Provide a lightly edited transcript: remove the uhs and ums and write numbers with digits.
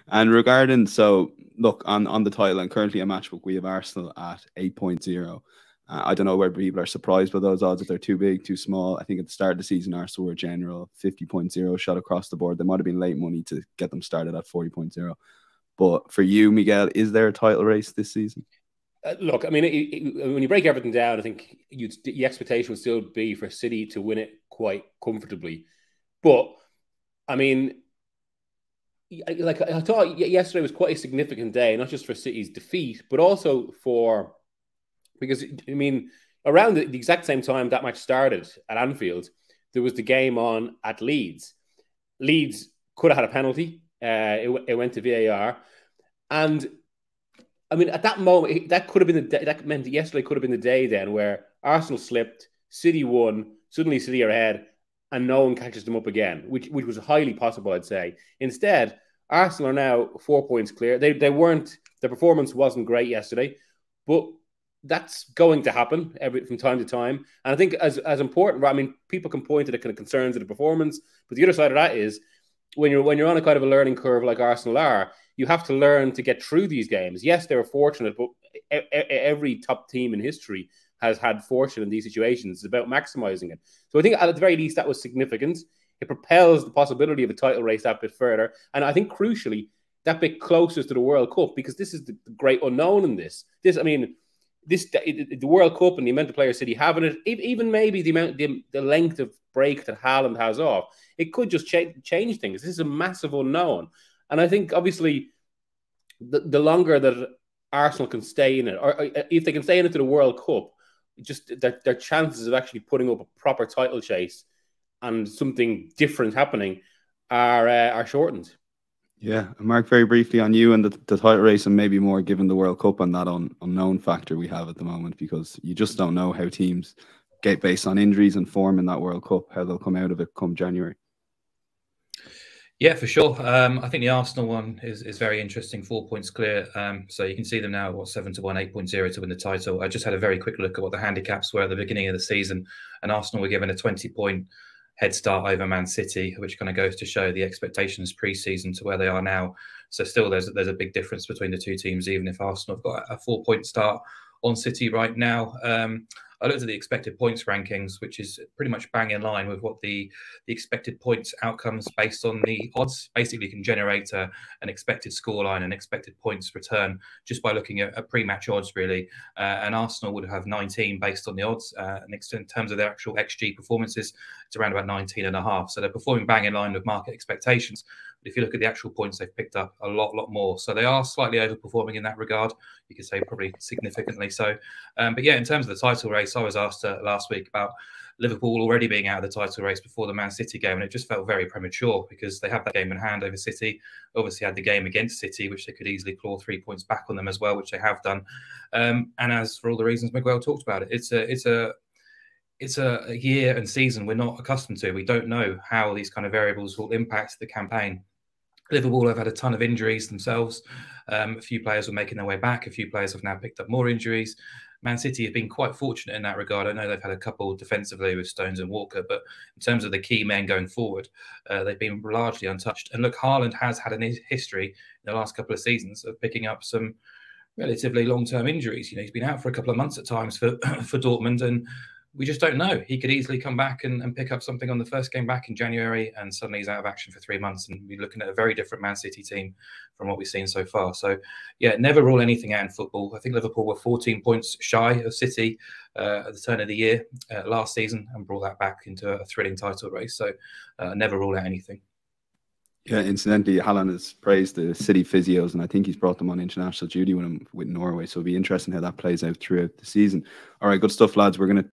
And regarding, so look, on the title and currently a Matchbook, we have Arsenal at 8.0. I don't know whether people are surprised by those odds, if they're too big, too small. I think at the start of the season, Arsenal were general 50.0 shot across the board. There might have been late money to get them started at 40.0. But for you, Miguel, is there a title race this season? Look, I mean, when you break everything down, I think the expectation would still be for City to win it quite comfortably. But, I mean, I thought yesterday was quite a significant day, not just for City's defeat, but also because, I mean, around the exact same time that match started at Anfield, there was the game on at Leeds. Leeds could have had a penalty. It went to VAR. And, I mean, at that moment, that could have been that meant that yesterday could have been the day then where Arsenal slipped, City won, suddenly City are ahead, and no one catches them up again, which was highly possible, I'd say. Instead, Arsenal are now 4 points clear. They weren't, their performance wasn't great yesterday, but that's going to happen from time to time. And I think as important, I mean, people can point to the kind of concerns of the performance, but the other side of that is when you're on a kind of a learning curve like Arsenal are, you have to learn to get through these games. Yes, they were fortunate, but every top team in history has had fortune in these situations. It's about maximizing it. So I think at the very least that was significant. It propels the possibility of a title race that bit further. And I think crucially, that bit closest to the World Cup, because this is the great unknown in this. The World Cup and the amount of players City have in it, even maybe the length of break that Haaland has off, it could just change things. This is a massive unknown. And I think, obviously, the longer that Arsenal can stay in it, or if they can stay in it to the World Cup, just their chances of actually putting up a proper title chase and something different happening are shortened. Yeah, Mark, very briefly on you and the title race, and maybe more given the World Cup and that unknown factor we have at the moment, because you just don't know how teams get based on injuries and form in that World Cup, how they'll come out of it come January. Yeah, for sure. I think the Arsenal one is very interesting. 4 points clear. So you can see them now, 7-1, 8.0 to win the title. I just had a very quick look at what the handicaps were at the beginning of the season, and Arsenal were given a 20-point head start over Man City, which kind of goes to show the expectations pre-season to where they are now. So still there's a big difference between the two teams, even if Arsenal have got a 4-point start on City right now. I looked at the expected points rankings, which is pretty much bang in line with what the expected points outcomes based on the odds. Basically, you can generate an expected scoreline and expected points return just by looking at pre-match odds, really. And Arsenal would have 19 based on the odds. And in terms of their actual XG performances, it's around about 19.5. So they're performing bang in line with market expectations. But if you look at the actual points, they've picked up a lot more. So they are slightly overperforming in that regard. You could say probably significantly so. But yeah, in terms of the title race, I was asked last week about Liverpool already being out of the title race before the Man City game, and it just felt very premature because they have that game in hand over City. Obviously had the game against City, which they could easily claw 3 points back on them as well, which they have done. And as for all the reasons Miguel talked about it, it's a year and season we're not accustomed to. We don't know how these kind of variables will impact the campaign. Liverpool have had a ton of injuries themselves. A few players were making their way back. A few players have now picked up more injuries. Man City have been quite fortunate in that regard. I know they've had a couple defensively with Stones and Walker, but in terms of the key men going forward, they've been largely untouched. And look, Haaland has had a history in the last couple of seasons of picking up some relatively long-term injuries. You know, he's been out for a couple of months at times for Dortmund, and we just don't know. He could easily come back and pick up something on the first game back in January, and suddenly he's out of action for 3 months, and we're looking at a very different Man City team from what we've seen so far. So, yeah, never rule anything out in football. I think Liverpool were 14 points shy of City at the turn of the year last season and brought that back into a thrilling title race. So, never rule out anything. Yeah, incidentally, Haaland has praised the City physios, and I think he's brought them on international duty with Norway. So it'll be interesting how that plays out throughout the season. All right, good stuff, lads. We're going to